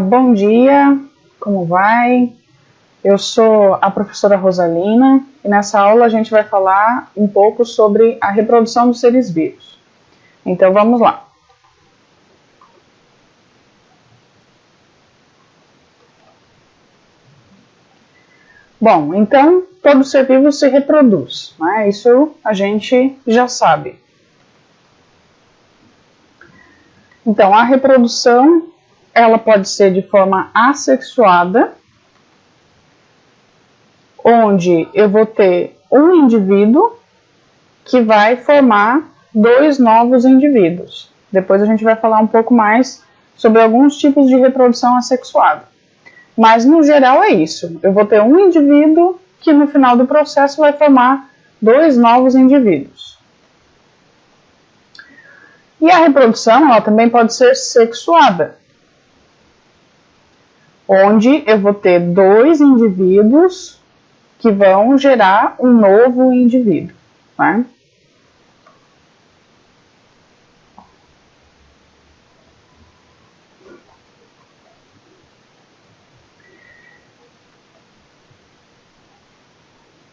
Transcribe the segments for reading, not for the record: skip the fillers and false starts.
Bom dia, como vai? Eu sou a professora Rosalina e nessa aula a gente vai falar um pouco sobre a reprodução dos seres vivos. Então vamos lá. Bom, então todo ser vivo se reproduz, né? Isso a gente já sabe. Então a reprodução ela pode ser de forma assexuada, onde eu vou ter um indivíduo que vai formar dois novos indivíduos. Depois a gente vai falar um pouco mais sobre alguns tipos de reprodução assexuada. Mas no geral é isso. Eu vou ter um indivíduo que no final do processo vai formar dois novos indivíduos. E a reprodução ela também pode ser sexuada, onde eu vou ter dois indivíduos que vão gerar um novo indivíduo, né?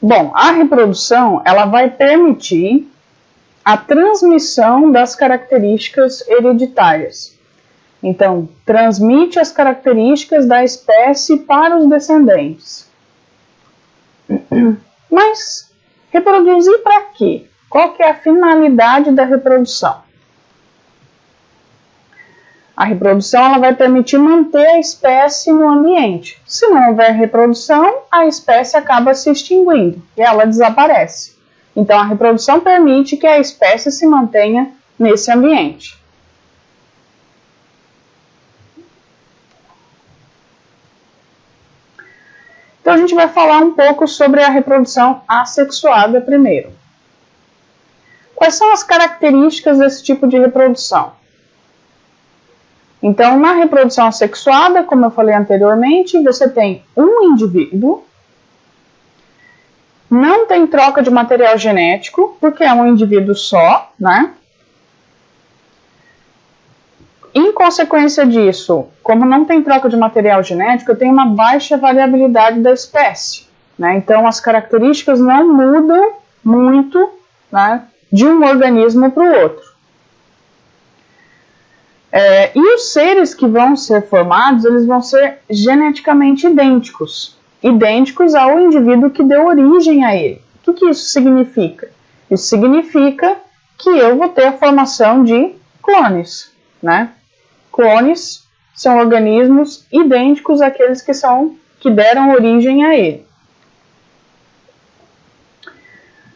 Bom, a reprodução ela vai permitir a transmissão das características hereditárias. Então, transmite as características da espécie para os descendentes. Mas, reproduzir para quê? Qual que é a finalidade da reprodução? A reprodução ela vai permitir manter a espécie no ambiente. Se não houver reprodução, a espécie acaba se extinguindo e ela desaparece. Então, a reprodução permite que a espécie se mantenha nesse ambiente. Então, a gente vai falar um pouco sobre a reprodução assexuada primeiro. Quais são as características desse tipo de reprodução? Então, na reprodução assexuada, como eu falei anteriormente, você tem um indivíduo, não tem troca de material genético, porque é um indivíduo só, né? Em consequência disso, como não tem troca de material genético, eu tenho uma baixa variabilidade da espécie, né? Então, as características não mudam muito, né, de um organismo para o outro. E os seres que vão ser formados, eles vão ser geneticamente idênticos ao indivíduo que deu origem a ele. O que isso significa? Isso significa que eu vou ter a formação de clones, né? Clones são organismos idênticos àqueles que deram origem a ele.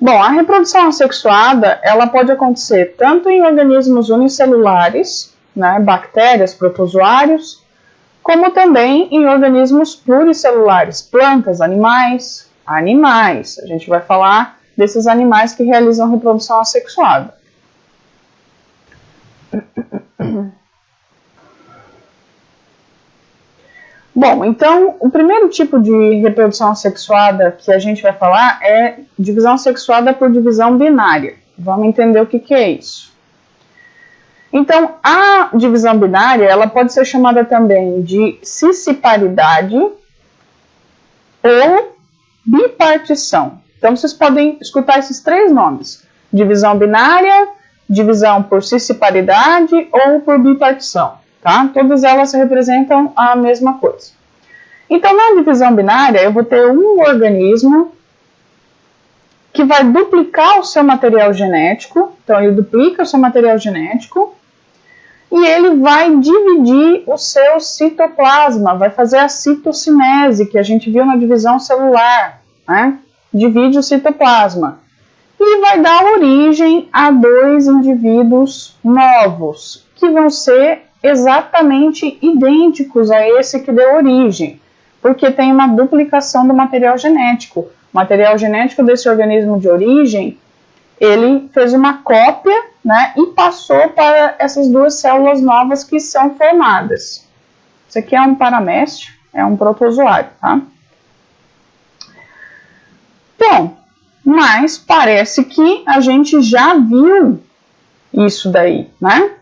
Bom, a reprodução assexuada, ela pode acontecer tanto em organismos unicelulares, né, bactérias, protozoários, como também em organismos pluricelulares, plantas, animais. A gente vai falar desses animais que realizam reprodução assexuada. Bom, então, o primeiro tipo de reprodução assexuada que a gente vai falar é divisão assexuada por divisão binária. Vamos entender o que é isso. Então, a divisão binária, ela pode ser chamada também de cisciparidade ou bipartição. Então, vocês podem escutar esses três nomes: divisão binária, divisão por cisciparidade ou por bipartição, tá? Todas elas representam a mesma coisa. Então, na divisão binária, eu vou ter um organismo que vai duplicar o seu material genético. Então, ele duplica o seu material genético e ele vai dividir o seu citoplasma, vai fazer a citocinese, que a gente viu na divisão celular, né? Divide o citoplasma. E vai dar origem a dois indivíduos novos, que vão ser exatamente idênticos a esse que deu origem, porque tem uma duplicação do material genético. O material genético desse organismo de origem, ele fez uma cópia, né, e passou para essas duas células novas que são formadas. Isso aqui é um paramécio, é um protozoário, tá? Bom, mas parece que a gente já viu isso daí, né?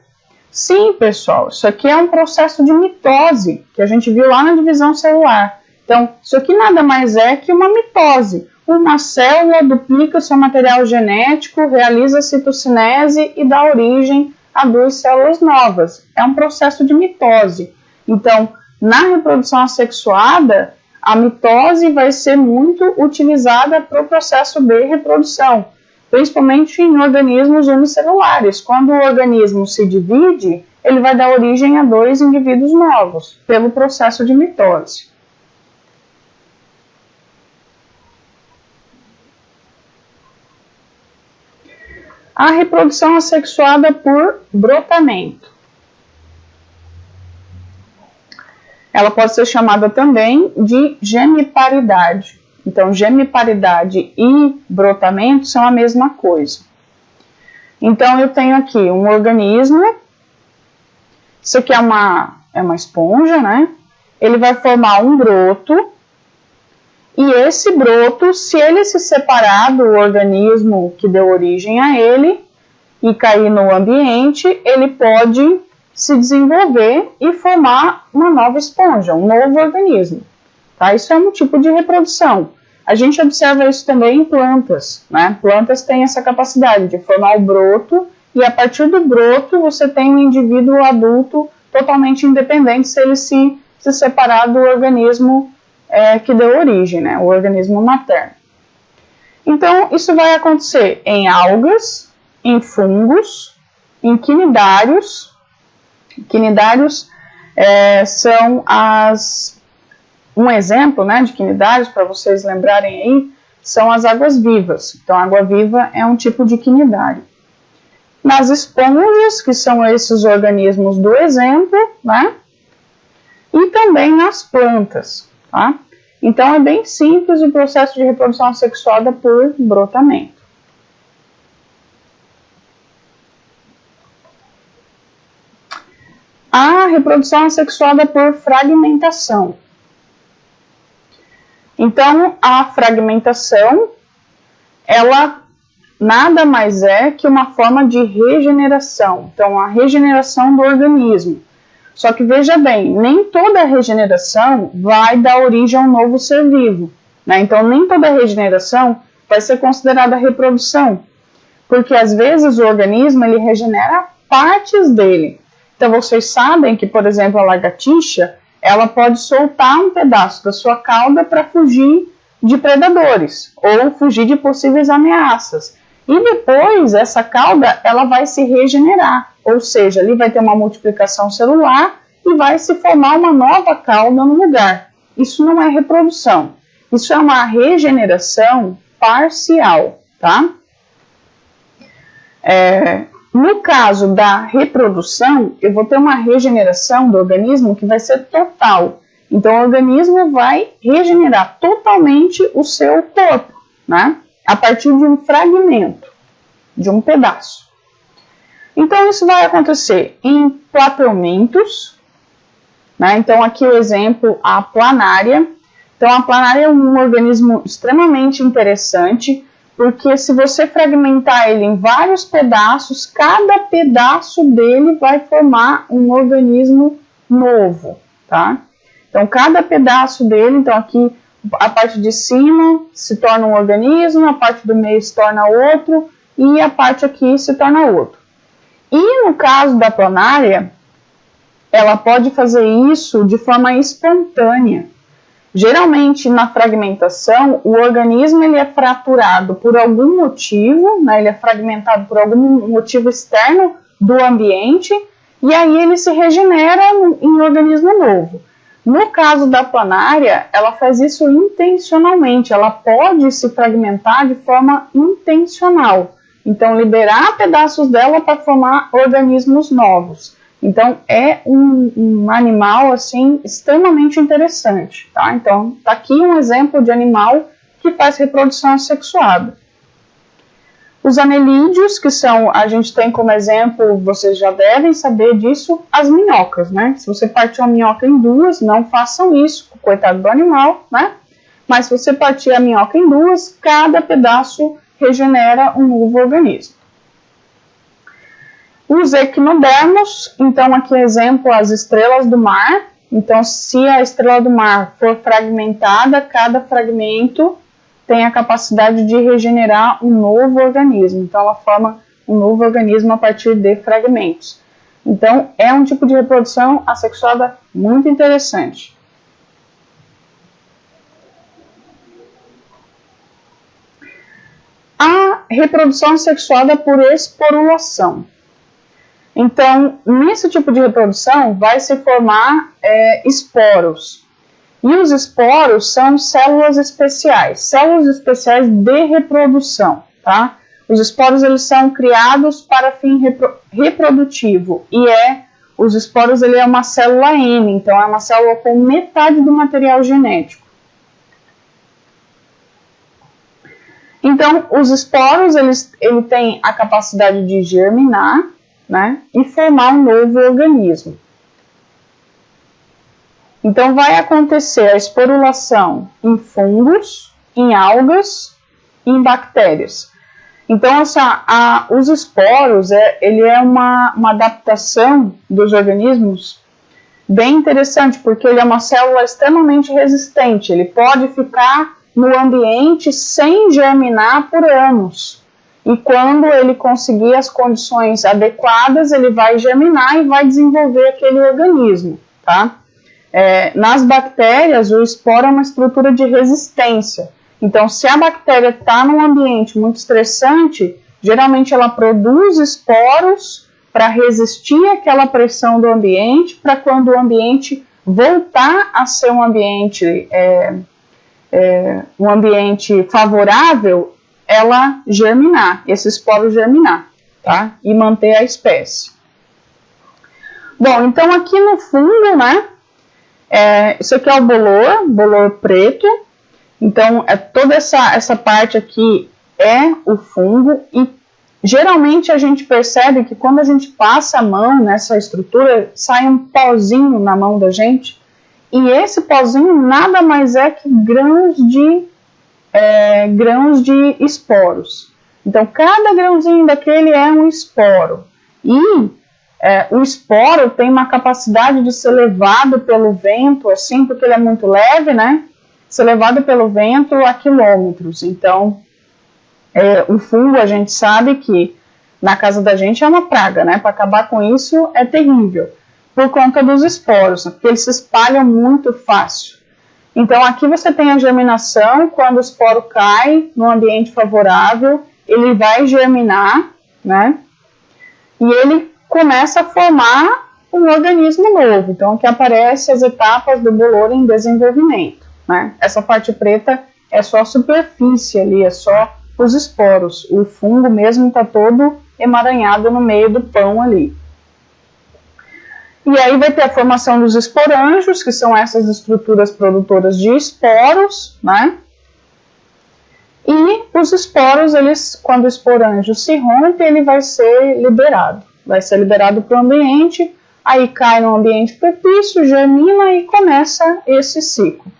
Sim, pessoal, isso aqui é um processo de mitose, que a gente viu lá na divisão celular. Então, isso aqui nada mais é que uma mitose. Uma célula duplica o seu material genético, realiza a citocinese e dá origem a 2 células novas. É um processo de mitose. Então, na reprodução assexuada, a mitose vai ser muito utilizada para o processo de reprodução, principalmente em organismos unicelulares. Quando o organismo se divide, ele vai dar origem a 2 indivíduos novos, pelo processo de mitose. A reprodução assexuada por brotamento. Ela pode ser chamada também de gemiparidade. Então, gemiparidade e brotamento são a mesma coisa. Então, eu tenho aqui um organismo, isso aqui é uma esponja, né? Ele vai formar um broto, e esse broto, se ele se separar do organismo que deu origem a ele e cair no ambiente, ele pode se desenvolver e formar uma nova esponja, um novo organismo. Tá? Isso é um tipo de reprodução. A gente observa isso também em plantas, né? Plantas têm essa capacidade de formar o broto e a partir do broto você tem um indivíduo adulto totalmente independente se ele se separar do organismo que deu origem, né? O organismo materno. Então, isso vai acontecer em algas, em fungos, em quinidários. Quinidários são um exemplo, né, de quinidários, para vocês lembrarem aí, são as águas-vivas. Então, a água-viva é um tipo de quinidário. Nas esponjas, que são esses organismos do exemplo, né, e também nas plantas, tá? Então, é bem simples o processo de reprodução assexuada por brotamento. A reprodução assexuada por fragmentação. Então, a fragmentação, ela nada mais é que uma forma de regeneração. Então, a regeneração do organismo. Só que veja bem, nem toda regeneração vai dar origem a um novo ser vivo, né? Então, nem toda regeneração vai ser considerada reprodução, porque às vezes o organismo ele regenera partes dele. Então, vocês sabem que, por exemplo, a lagartixa, ela pode soltar um pedaço da sua cauda para fugir de predadores ou fugir de possíveis ameaças. E depois, essa cauda ela vai se regenerar, ou seja, ali vai ter uma multiplicação celular e vai se formar uma nova cauda no lugar. Isso não é reprodução, isso é uma regeneração parcial, tá? No caso da reprodução, eu vou ter uma regeneração do organismo que vai ser total. Então, o organismo vai regenerar totalmente o seu corpo, né? A partir de um fragmento, de um pedaço. Então, isso vai acontecer em platelmintos, né? Então, aqui o exemplo, a planária. Então, a planária é um organismo extremamente interessante, porque se você fragmentar ele em vários pedaços, cada pedaço dele vai formar um organismo novo, tá? Então, cada pedaço dele, então aqui a parte de cima se torna um organismo, a parte do meio se torna outro e a parte aqui se torna outro. E no caso da planária, ela pode fazer isso de forma espontânea. Geralmente, na fragmentação, o organismo ele é fraturado por algum motivo, né, ele é fragmentado por algum motivo externo do ambiente, e aí ele se regenera em um organismo novo. No caso da planária, ela faz isso intencionalmente, ela pode se fragmentar de forma intencional. Então, liberar pedaços dela para formar organismos novos. Então, é um animal, assim, extremamente interessante, tá? Então, tá aqui um exemplo de animal que faz reprodução assexuada. Os anelídeos, que são, a gente tem como exemplo, vocês já devem saber disso, as minhocas, né? Se você partir uma minhoca em duas, não façam isso, coitado do animal, né? Mas se você partir a minhoca em duas, cada pedaço regenera um novo organismo. Os equinodermos, então aqui exemplo as estrelas do mar. Então, se a estrela do mar for fragmentada, cada fragmento tem a capacidade de regenerar um novo organismo. Então, ela forma um novo organismo a partir de fragmentos. Então, é um tipo de reprodução assexuada muito interessante. A reprodução sexuada por esporulação. Então, nesse tipo de reprodução, vai se formar esporos. E os esporos são células especiais de reprodução, tá? Os esporos, eles são criados para fim reprodutivo, e os esporos, ele é uma célula M, então é uma célula com metade do material genético. Então, os esporos, ele tem a capacidade de germinar, né, e formar um novo organismo. Então, vai acontecer a esporulação em fungos, em algas e em bactérias. Então, os esporos, ele é uma adaptação dos organismos bem interessante, porque ele é uma célula extremamente resistente. Ele pode ficar no ambiente sem germinar por anos. E quando ele conseguir as condições adequadas, ele vai germinar e vai desenvolver aquele organismo, tá? Nas bactérias, o esporo é uma estrutura de resistência. Então, se a bactéria está num ambiente muito estressante, geralmente ela produz esporos para resistir àquela pressão do ambiente, para quando o ambiente voltar a ser um ambiente favorável, ela germinar, esse esporo germinar, tá? E manter a espécie. Bom, então aqui no fundo, né? Isso aqui é o bolor preto. Então, toda essa parte aqui é o fungo, e geralmente a gente percebe que quando a gente passa a mão nessa estrutura, sai um pozinho na mão da gente, e esse pozinho nada mais é que grãos de esporos. Então, cada grãozinho daquele é um esporo. E o esporo tem uma capacidade de ser levado pelo vento, assim, porque ele é muito leve, né? Ser levado pelo vento a quilômetros. Então, o fungo, a gente sabe que na casa da gente é uma praga, né? Para acabar com isso é terrível, por conta dos esporos, porque eles se espalham muito fácil. Então, aqui você tem a germinação. Quando o esporo cai no ambiente favorável, ele vai germinar, né? E ele começa a formar um organismo novo. Então, aqui aparecem as etapas do bolor em desenvolvimento, né? Essa parte preta é só a superfície ali, é só os esporos. O fungo mesmo está todo emaranhado no meio do pão ali. E aí vai ter a formação dos esporângios, que são essas estruturas produtoras de esporos, né? E os esporos, quando o esporângio se rompe, ele vai ser liberado. Vai ser liberado para o ambiente, aí cai no ambiente propício, germina e começa esse ciclo.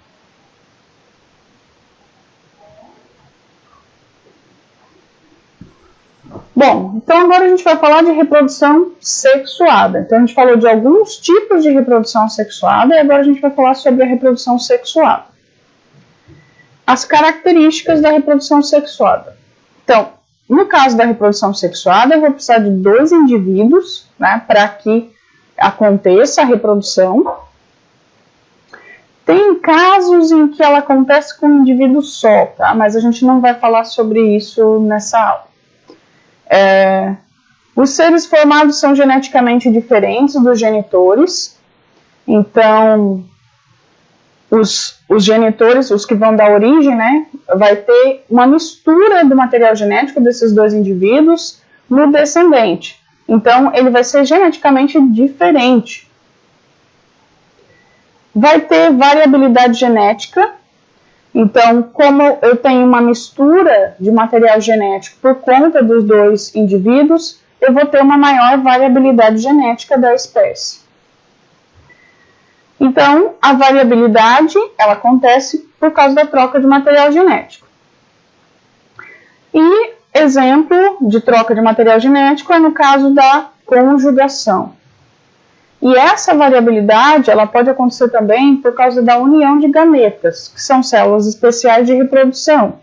Bom, então agora a gente vai falar de reprodução sexuada. Então a gente falou de alguns tipos de reprodução sexuada e agora a gente vai falar sobre a reprodução sexuada. As características da reprodução sexuada. Então, no caso da reprodução sexuada, eu vou precisar de 2 indivíduos, né, para que aconteça a reprodução. Tem casos em que ela acontece com um indivíduo só, tá? Mas a gente não vai falar sobre isso nessa aula. Os seres formados são geneticamente diferentes dos genitores. Então, os genitores, os que vão dar origem, né, vai ter uma mistura do material genético desses 2 indivíduos no descendente. Então, ele vai ser geneticamente diferente. Vai ter variabilidade genética. Então, como eu tenho uma mistura de material genético por conta dos 2 indivíduos, eu vou ter uma maior variabilidade genética da espécie. Então, a variabilidade, ela acontece por causa da troca de material genético. E exemplo de troca de material genético é no caso da conjugação. E essa variabilidade ela pode acontecer também por causa da união de gametas, que são células especiais de reprodução,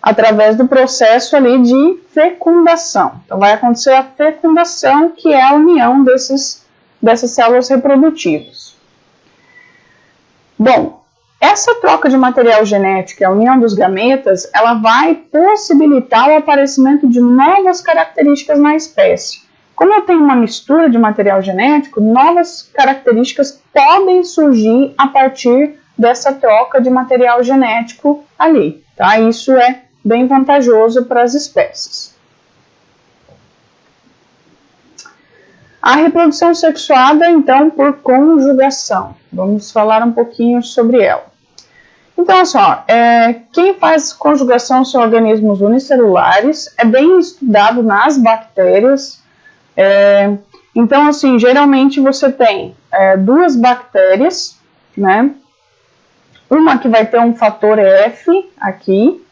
através do processo ali de fecundação. Então vai acontecer a fecundação, que é a união dessas células reprodutivas. Bom, essa troca de material genético, a união dos gametas, ela vai possibilitar o aparecimento de novas características na espécie. Como eu tenho uma mistura de material genético, novas características podem surgir a partir dessa troca de material genético ali, tá? Isso é bem vantajoso para as espécies. A reprodução sexuada, então, por conjugação. Vamos falar um pouquinho sobre ela. Então, olha só, quem faz conjugação são organismos unicelulares, é bem estudado nas bactérias. Então, assim, geralmente você tem duas bactérias, né? Uma que vai ter um fator F aqui,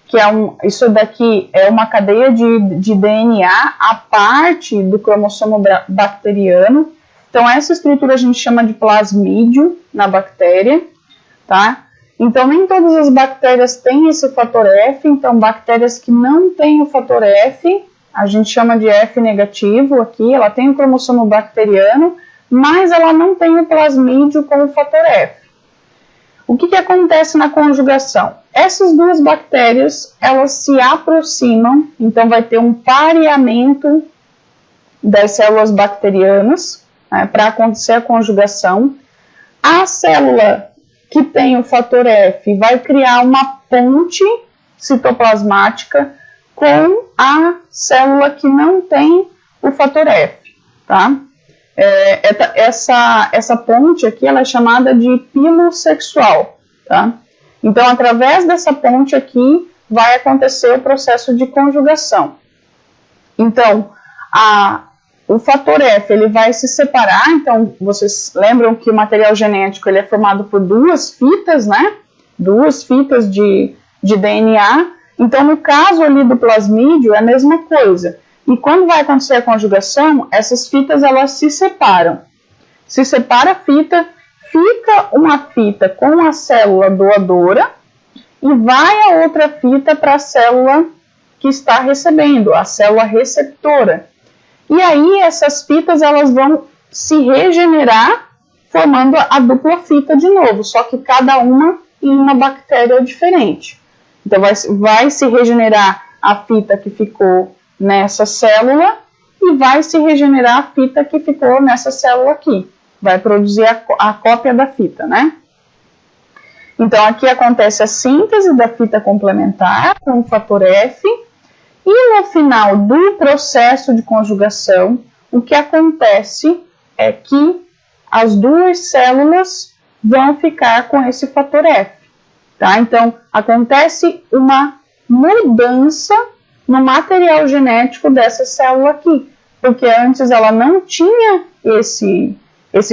que isso daqui é uma cadeia de DNA a parte do cromossomo bacteriano. Então, essa estrutura a gente chama de plasmídio na bactéria, tá? Então, nem todas as bactérias têm esse fator F, então bactérias que não têm o fator F, a gente chama de F negativo aqui, ela tem o cromossomo bacteriano, mas ela não tem o plasmídio com o fator F. O que acontece na conjugação? Essas duas bactérias, elas se aproximam, então vai ter um pareamento das células bacterianas, né, para acontecer a conjugação. A célula que tem o fator F vai criar uma ponte citoplasmática com a célula que não tem o fator F, tá? Essa ponte aqui ela é chamada de pilossexual, tá? Então, através dessa ponte aqui, vai acontecer o processo de conjugação. Então, o fator F ele vai se separar. Então, vocês lembram que o material genético ele é formado por duas fitas, né? Duas fitas de DNA. Então, no caso ali do plasmídio, é a mesma coisa. E quando vai acontecer a conjugação, essas fitas elas se separam. Se separa a fita, fica uma fita com a célula doadora e vai a outra fita para a célula que está recebendo, a célula receptora. E aí essas fitas elas vão se regenerar formando a dupla fita de novo, só que cada uma em uma bactéria diferente. Então vai se regenerar a fita que ficou nessa célula e vai se regenerar a fita que ficou nessa célula aqui. Vai produzir a cópia da fita, né? Então, aqui acontece a síntese da fita complementar com o fator F. E no final do processo de conjugação, o que acontece é que as duas células vão ficar com esse fator F. Tá? Então, acontece uma mudança no material genético dessa célula aqui, porque antes ela não tinha esse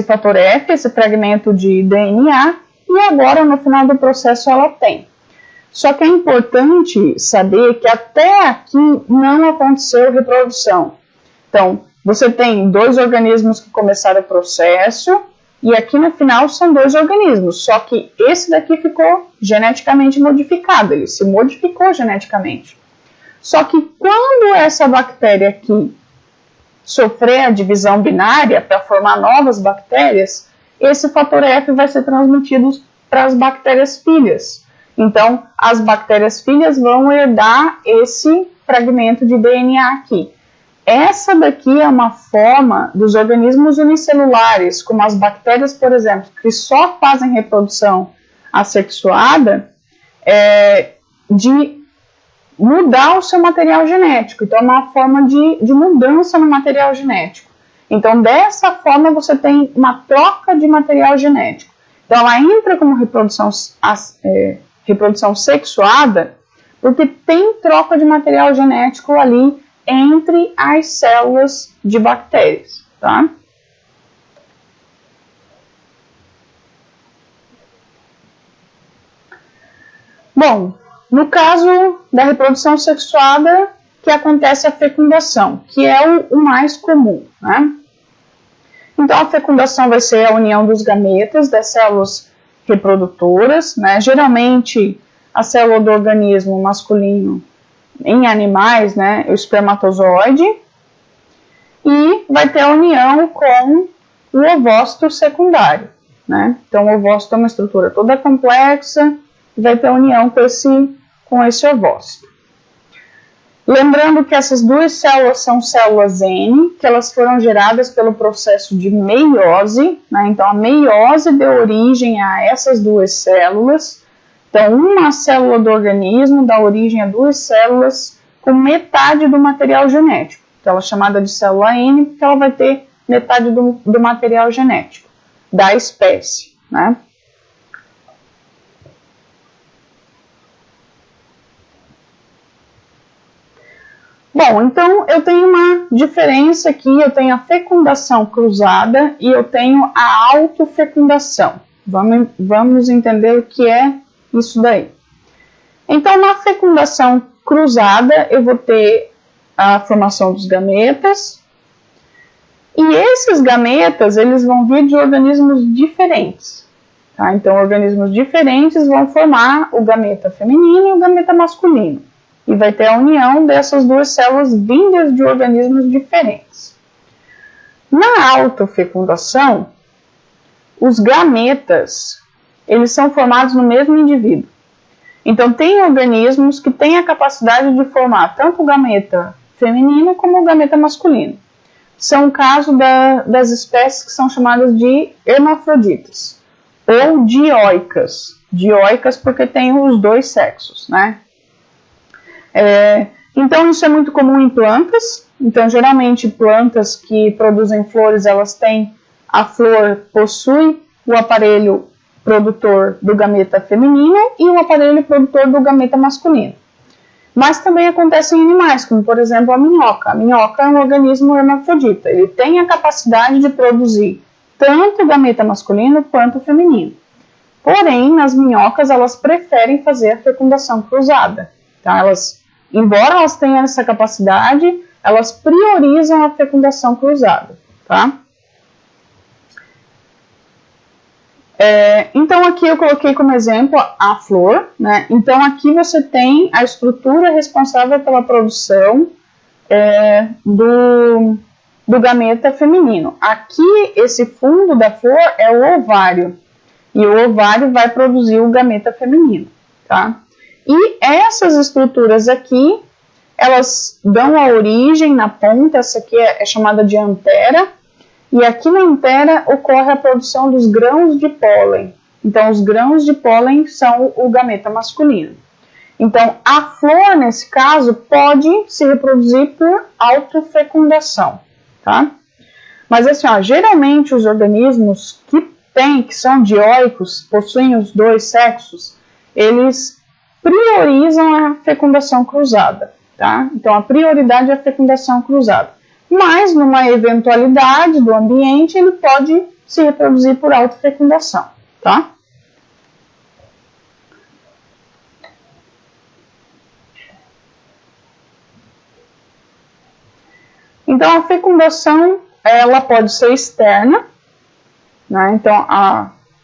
fator F, esse fragmento de DNA, e agora no final do processo ela tem. Só que é importante saber que até aqui não aconteceu reprodução. Então, você tem dois organismos que começaram o processo, e aqui no final são dois organismos, só que esse daqui ficou geneticamente modificado, ele se modificou geneticamente. Só que quando essa bactéria aqui sofrer a divisão binária para formar novas bactérias, esse fator F vai ser transmitido para as bactérias filhas. Então, as bactérias filhas vão herdar esse fragmento de DNA aqui. Essa daqui é uma forma dos organismos unicelulares, como as bactérias, por exemplo, que só fazem reprodução assexuada, de mudar o seu material genético. Então, é uma forma de mudança no material genético. Então, dessa forma, você tem uma troca de material genético. Então, ela entra como reprodução sexuada, porque tem troca de material genético ali entre as células de bactérias, tá? Bom, no caso da reprodução sexuada, que acontece a fecundação, que é o mais comum, né? Então, a fecundação vai ser a união dos gametas, das células reprodutoras, né? Geralmente, a célula do organismo masculino em animais, né? O espermatozoide. E vai ter a união com o ovócito secundário, né? Então, o ovócito é uma estrutura toda complexa e vai ter a união com esse ovócito. Lembrando que essas duas células são células N, que elas foram geradas pelo processo de meiose, né? Então, a meiose deu origem a essas duas células. Então, uma célula do organismo dá origem a duas células com metade do material genético. Então, ela é chamada de célula N, porque ela vai ter metade do material genético da espécie, né? Bom, então eu tenho uma diferença aqui, eu tenho a fecundação cruzada e eu tenho a autofecundação. Vamos entender o que é isso daí. Então, na fecundação cruzada, eu vou ter a formação dos gametas, e esses gametas, eles vão vir de organismos diferentes, tá? Então, organismos diferentes vão formar o gameta feminino e o gameta masculino. E vai ter a união dessas duas células vindas de organismos diferentes. Na autofecundação, os gametas, eles são formados no mesmo indivíduo. Então, tem organismos que têm a capacidade de formar tanto o gameta feminino como o gameta masculino. São o caso das espécies que são chamadas de hermafroditas, ou dioicas. Dioicas porque tem os dois sexos, né? Então, isso é muito comum em plantas. Então, geralmente, plantas que produzem flores, elas têm, a flor possui o aparelho produtor do gameta feminino e o aparelho produtor do gameta masculino. Mas também acontece em animais, como, por exemplo, a minhoca. A minhoca é um organismo hermafrodita. Ele tem a capacidade de produzir tanto o gameta masculino quanto o feminino. Porém, nas minhocas, elas preferem fazer a fecundação cruzada. Tá? Embora elas tenham essa capacidade, elas priorizam a fecundação cruzada, tá? Então, aqui eu coloquei como exemplo a flor, né? Então, aqui você tem a estrutura responsável pela produção do gameta feminino. Aqui, esse fundo da flor é o ovário, e o ovário vai produzir o gameta feminino, tá? E essas estruturas aqui, elas dão a origem na ponta, essa aqui é chamada de antera, e aqui na antera ocorre a produção dos grãos de pólen. Então, os grãos de pólen são o gameta masculino. Então, a flor, nesse caso, pode se reproduzir por autofecundação, tá? Mas assim, geralmente os organismos que são dioicos, possuem os dois sexos, eles priorizam a fecundação cruzada, tá? Então, a prioridade é a fecundação cruzada. Mas, numa eventualidade do ambiente, ele pode se reproduzir por autofecundação, tá? Então, a fecundação, ela pode ser externa, né? Então,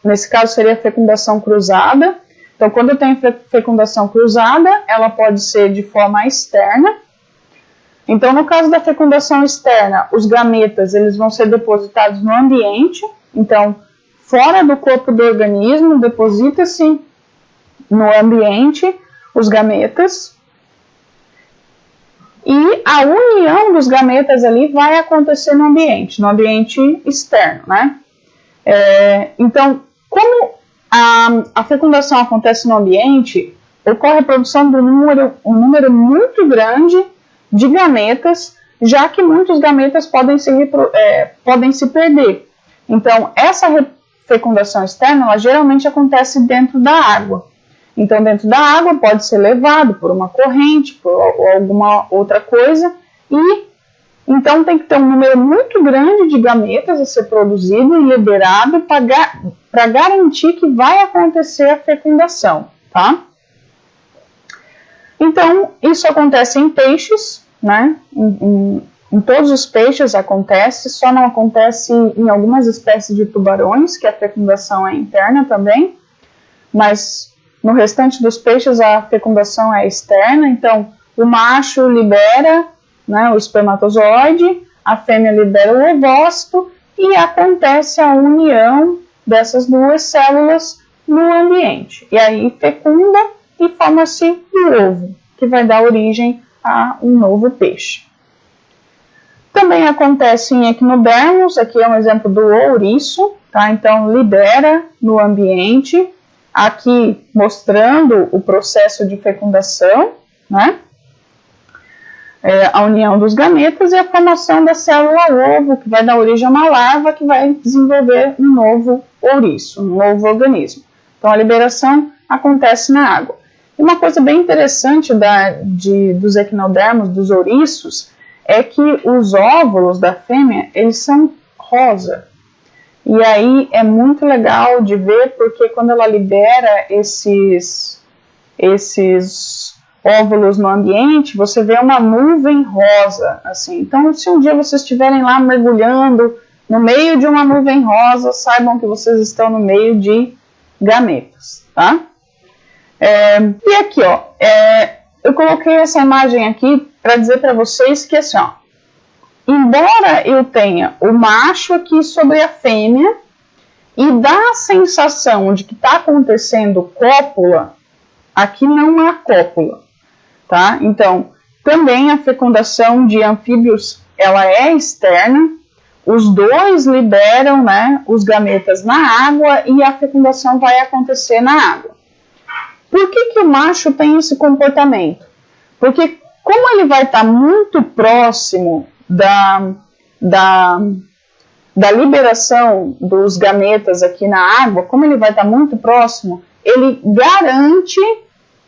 nesse caso, seria a fecundação cruzada. Então, quando eu tenho fecundação cruzada, ela pode ser de forma externa. Então, no caso da fecundação externa, os gametas eles vão ser depositados no ambiente. Então, fora do corpo do organismo, deposita-se no ambiente os gametas. E a união dos gametas ali vai acontecer no ambiente externo, né? Então, como a fecundação acontece no ambiente, ocorre a produção de um número muito grande de gametas, já que muitos gametas podem se perder. Então, essa fecundação externa, ela geralmente acontece dentro da água. Então, dentro da água pode ser levado por uma corrente, por alguma outra coisa, e então tem que ter um número muito grande de gametas a ser produzido e liberado para garantir que vai acontecer a fecundação, tá? Então, isso acontece em peixes, né? Em todos os peixes acontece, só não acontece em algumas espécies de tubarões, que a fecundação é interna também, mas no restante dos peixes a fecundação é externa. Então o macho libera, né, o espermatozoide, a fêmea libera o ovócito e acontece a união dessas duas células no ambiente. E aí fecunda e forma-se o ovo, que vai dar origem a um novo peixe. Também acontece em equinodermos, aqui é um exemplo do ouriço, tá? Então libera no ambiente, aqui mostrando o processo de fecundação, né? A união dos gametas e a formação da célula ovo, que vai dar origem a uma larva que vai desenvolver um novo ouriço, um novo organismo. Então a liberação acontece na água. E uma coisa bem interessante dos equinodermos, dos ouriços, é que os óvulos da fêmea, eles são rosa. E aí é muito legal de ver, porque quando ela libera esses óvulos no ambiente, você vê uma nuvem rosa, assim. Então, se um dia vocês estiverem lá mergulhando no meio de uma nuvem rosa, saibam que vocês estão no meio de gametas, tá? E aqui, ó, eu coloquei essa imagem aqui para dizer para vocês que, assim, ó, embora eu tenha o macho aqui sobre a fêmea e dá a sensação de que está acontecendo cópula, aqui não há cópula, tá? Então, também a fecundação de anfíbios, ela é externa, os dois liberam, né, os gametas na água e a fecundação vai acontecer na água. Por que o macho tem esse comportamento? Porque como ele vai estar muito próximo da liberação dos gametas aqui na água, como ele vai estar muito próximo, ele garante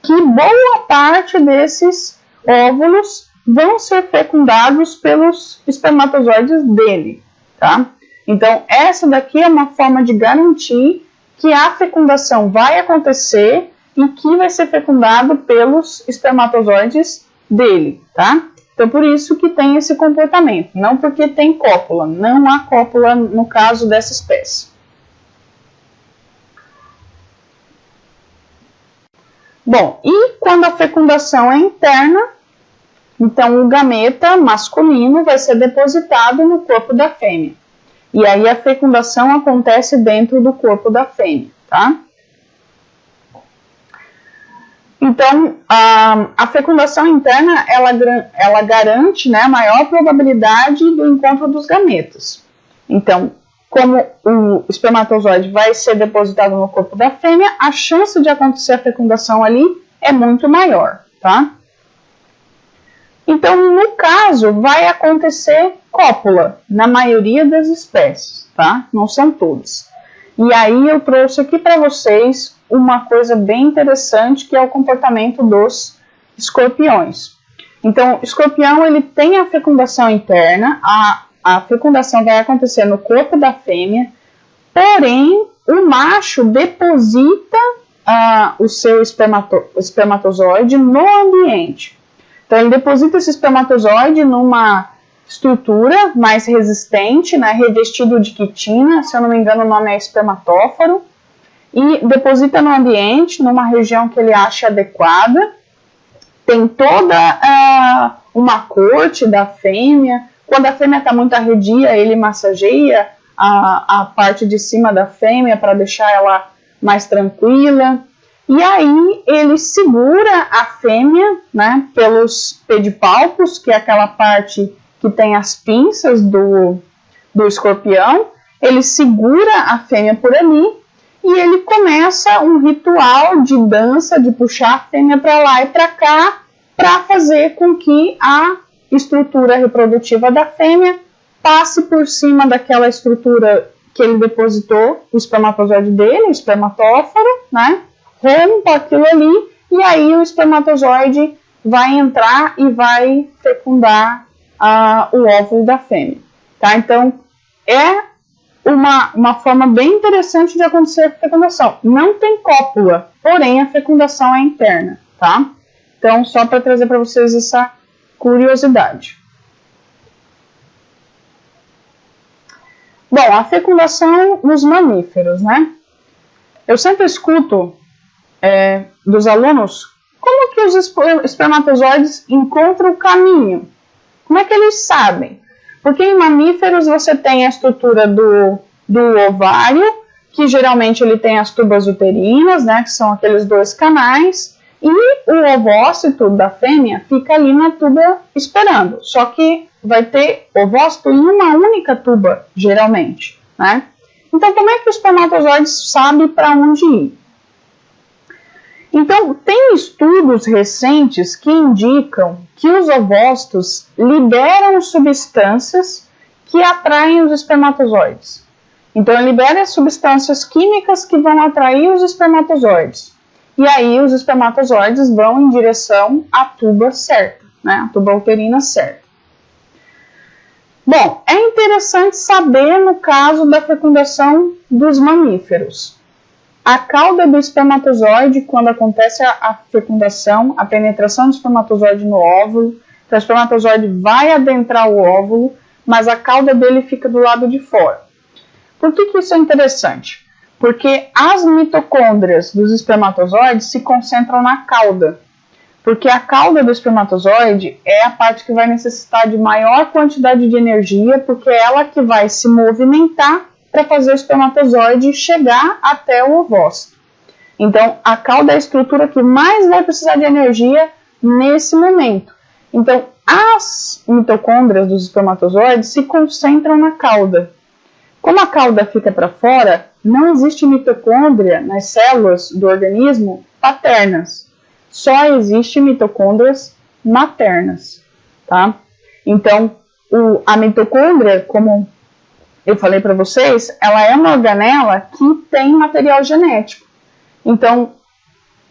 que boa parte desses óvulos vão ser fecundados pelos espermatozoides dele, tá? Então, essa daqui é uma forma de garantir que a fecundação vai acontecer e que vai ser fecundado pelos espermatozoides dele, tá? Então, por isso que tem esse comportamento, não porque tem cópula, não há cópula no caso dessa espécie. Bom, e quando a fecundação é interna, então o gameta masculino vai ser depositado no corpo da fêmea. E aí a fecundação acontece dentro do corpo da fêmea, tá? Então, a fecundação interna, ela garante, né, a maior probabilidade do encontro dos gametas. Então, como o espermatozoide vai ser depositado no corpo da fêmea, a chance de acontecer a fecundação ali é muito maior, tá? Então, no caso, vai acontecer cópula, na maioria das espécies, tá? Não são todas. E aí eu trouxe aqui para vocês uma coisa bem interessante, que é o comportamento dos escorpiões. Então, o escorpião, ele tem a fecundação interna, a fecundação vai acontecer no corpo da fêmea, porém, o macho deposita o seu espermatozoide no ambiente. Então, ele deposita esse espermatozoide numa estrutura mais resistente, né, revestido de quitina, se eu não me engano o nome é espermatóforo, e deposita no ambiente, numa região que ele acha adequada. Tem toda uma corte da fêmea. Quando a fêmea está muito arredia, ele massageia a parte de cima da fêmea para deixar ela mais tranquila. E aí ele segura a fêmea, né, pelos pedipalpos, que é aquela parte que tem as pinças do escorpião. Ele segura a fêmea por ali e ele começa um ritual de dança, de puxar a fêmea para lá e para cá, para fazer com que a estrutura reprodutiva da fêmea passe por cima daquela estrutura que ele depositou, o espermatozoide dele, o espermatóforo, né? Rompa aquilo ali e aí o espermatozoide vai entrar e vai fecundar o óvulo da fêmea, tá? Então, é uma forma bem interessante de acontecer a fecundação. Não tem cópula, porém a fecundação é interna, tá? Então, só para trazer para vocês curiosidade. Bom, a fecundação nos mamíferos, né? Eu sempre escuto dos alunos como que os espermatozoides encontram o caminho. Como é que eles sabem? Porque em mamíferos você tem a estrutura do ovário, que geralmente ele tem as tubas uterinas, né, que são aqueles 2 canais, e o ovócito da fêmea fica ali na tuba esperando. Só que vai ter ovócito em uma única tuba, geralmente, né? Então, como é que o espermatozoide sabe para onde ir? Então, tem estudos recentes que indicam que os ovócitos liberam substâncias que atraem os espermatozoides. Então, ele libera substâncias químicas que vão atrair os espermatozoides. E aí, os espermatozoides vão em direção à tuba certa, né? A tuba uterina certa. Bom, é interessante saber no caso da fecundação dos mamíferos. A cauda do espermatozoide, quando acontece a fecundação, a penetração do espermatozoide no óvulo, então o espermatozoide vai adentrar o óvulo, mas a cauda dele fica do lado de fora. Por que isso é interessante? Porque as mitocôndrias dos espermatozoides se concentram na cauda. Porque a cauda do espermatozoide é a parte que vai necessitar de maior quantidade de energia, porque é ela que vai se movimentar para fazer o espermatozoide chegar até o ovócito. Então, a cauda é a estrutura que mais vai precisar de energia nesse momento. Então, as mitocôndrias dos espermatozoides se concentram na cauda. Como a cauda fica para fora, não existe mitocôndria nas células do organismo paternas. Só existe mitocôndrias maternas, tá? Então, a mitocôndria, como eu falei para vocês, ela é uma organela que tem material genético. Então,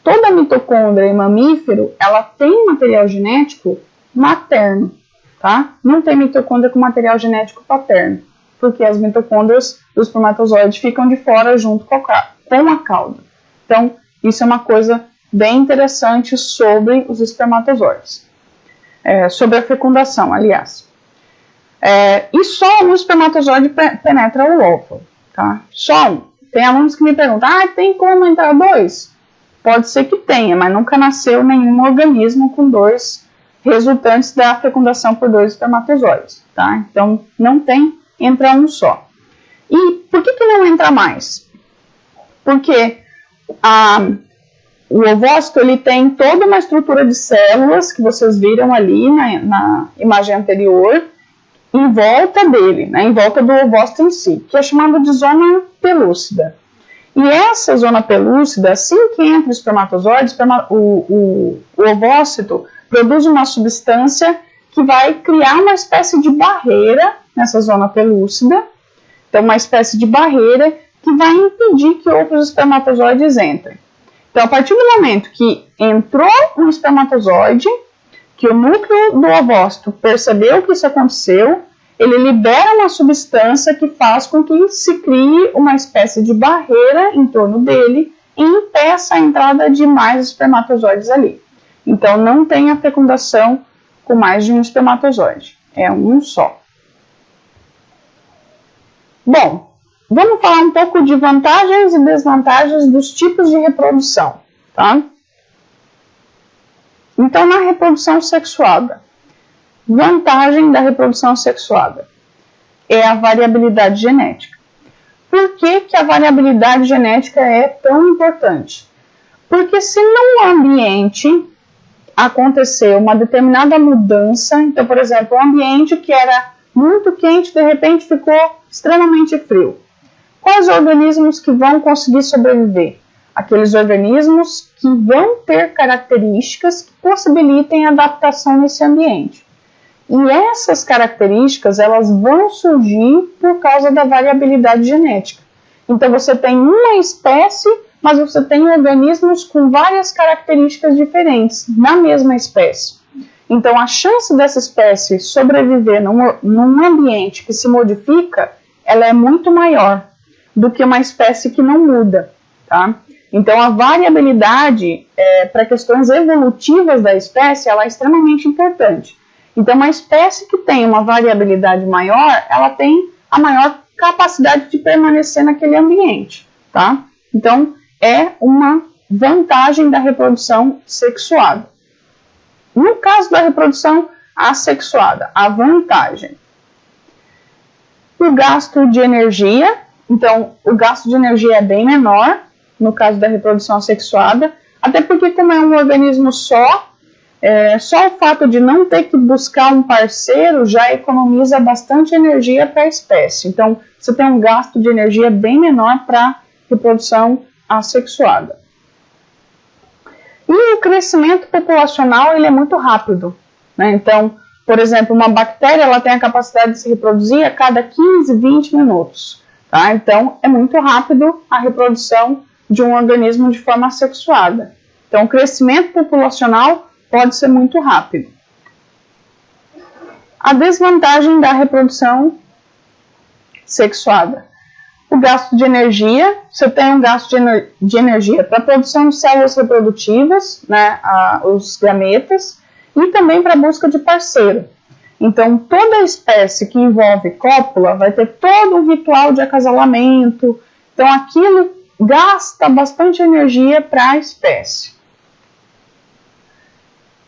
toda mitocôndria em mamífero, ela tem material genético materno, tá? Não tem mitocôndria com material genético paterno, porque as mitocôndrias dos espermatozoides ficam de fora junto com a cauda. Então, isso é uma coisa bem interessante sobre os espermatozoides. Sobre a fecundação, aliás. E só um espermatozoide penetra o óvulo, tá? Só um. Tem alunos que me perguntam, tem como entrar 2? Pode ser que tenha, mas nunca nasceu nenhum organismo com 2 resultantes da fecundação por 2 espermatozoides, tá? Então, não tem, entra um só. E por que não entra mais? Porque o ovócito ele tem toda uma estrutura de células que vocês viram ali na imagem anterior, em volta dele, né, em volta do ovócito em si, que é chamada de zona pelúcida. E essa zona pelúcida, assim que entra o espermatozoide, o ovócito produz uma substância que vai criar uma espécie de barreira nessa zona pelúcida. Então, uma espécie de barreira que vai impedir que outros espermatozoides entrem. Então, a partir do momento que entrou um espermatozoide, que o núcleo do ovócito percebeu que isso aconteceu, ele libera uma substância que faz com que se crie uma espécie de barreira em torno dele e impeça a entrada de mais espermatozoides ali. Então, não tem a fecundação com mais de um espermatozoide, é um só. Bom, vamos falar um pouco de vantagens e desvantagens dos tipos de reprodução, tá? Então, na reprodução sexuada, vantagem da reprodução sexuada é a variabilidade genética. Por que a variabilidade genética é tão importante? Porque se num ambiente acontecer uma determinada mudança, então, por exemplo, um ambiente que era muito quente, de repente ficou extremamente frio. Quais organismos que vão conseguir sobreviver? Aqueles organismos que vão ter características que possibilitem adaptação nesse ambiente. E essas características, elas vão surgir por causa da variabilidade genética. Então, você tem uma espécie, mas você tem organismos com várias características diferentes na mesma espécie. Então, a chance dessa espécie sobreviver num ambiente que se modifica, ela é muito maior do que uma espécie que não muda, tá? Então, a variabilidade, para questões evolutivas da espécie, ela é extremamente importante. Então, uma espécie que tem uma variabilidade maior, ela tem a maior capacidade de permanecer naquele ambiente, tá? Então, é uma vantagem da reprodução sexuada. No caso da reprodução assexuada, a vantagem: o gasto de energia. Então, o gasto de energia é bem menor no caso da reprodução assexuada, até porque, como é um organismo só o fato de não ter que buscar um parceiro já economiza bastante energia para a espécie. Então, você tem um gasto de energia bem menor para reprodução assexuada. E o crescimento populacional ele é muito rápido, né? Então, por exemplo, uma bactéria ela tem a capacidade de se reproduzir a cada 15, 20 minutos. Tá? Então, é muito rápido a reprodução de um organismo de forma assexuada. Então, o crescimento populacional pode ser muito rápido. A desvantagem da reprodução sexuada: o gasto de energia. Você tem um gasto de energia para a produção de células reprodutivas, né, os gametas, e também para a busca de parceiro. Então, toda espécie que envolve cópula vai ter todo um ritual de acasalamento. Então, aquilo gasta bastante energia para a espécie.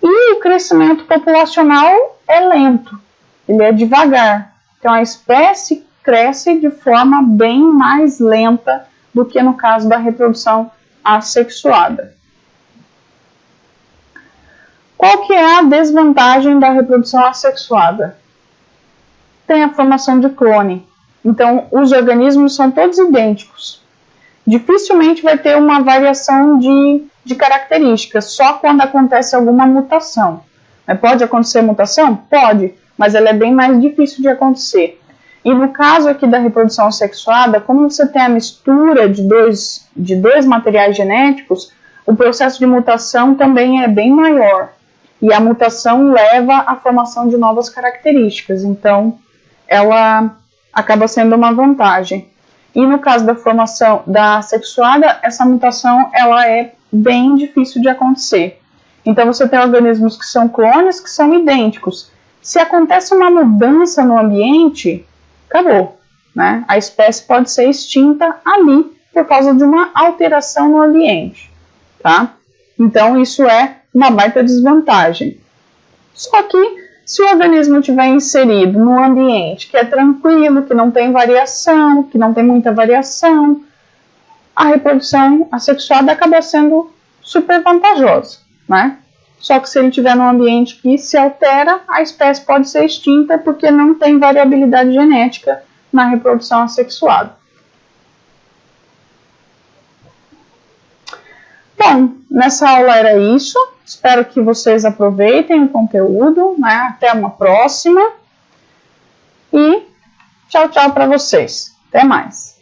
E o crescimento populacional é lento, ele é devagar. Então, a espécie cresce de forma bem mais lenta do que no caso da reprodução assexuada. Qual que é a desvantagem da reprodução assexuada? Tem a formação de clone. Então, os organismos são todos idênticos. Dificilmente vai ter uma variação de características, só quando acontece alguma mutação. Pode acontecer mutação? Pode, mas ela é bem mais difícil de acontecer. E no caso aqui da reprodução assexuada, como você tem a mistura de dois materiais genéticos, o processo de mutação também é bem maior. E a mutação leva à formação de novas características. Então, ela acaba sendo uma vantagem. E no caso da formação da assexuada, essa mutação ela é bem difícil de acontecer. Então, você tem organismos que são clones, que são idênticos. Se acontece uma mudança no ambiente, acabou, né? A espécie pode ser extinta ali por causa de uma alteração no ambiente, tá? Então, isso é uma baita desvantagem. Só que, se o organismo estiver inserido num ambiente que é tranquilo, que não tem variação, que não tem muita variação, a reprodução assexuada acaba sendo super vantajosa, né? Só que se ele estiver num ambiente que se altera, a espécie pode ser extinta porque não tem variabilidade genética na reprodução assexuada. Bom, nessa aula era isso. Espero que vocês aproveitem o conteúdo, né? Até uma próxima. E tchau, tchau para vocês. Até mais.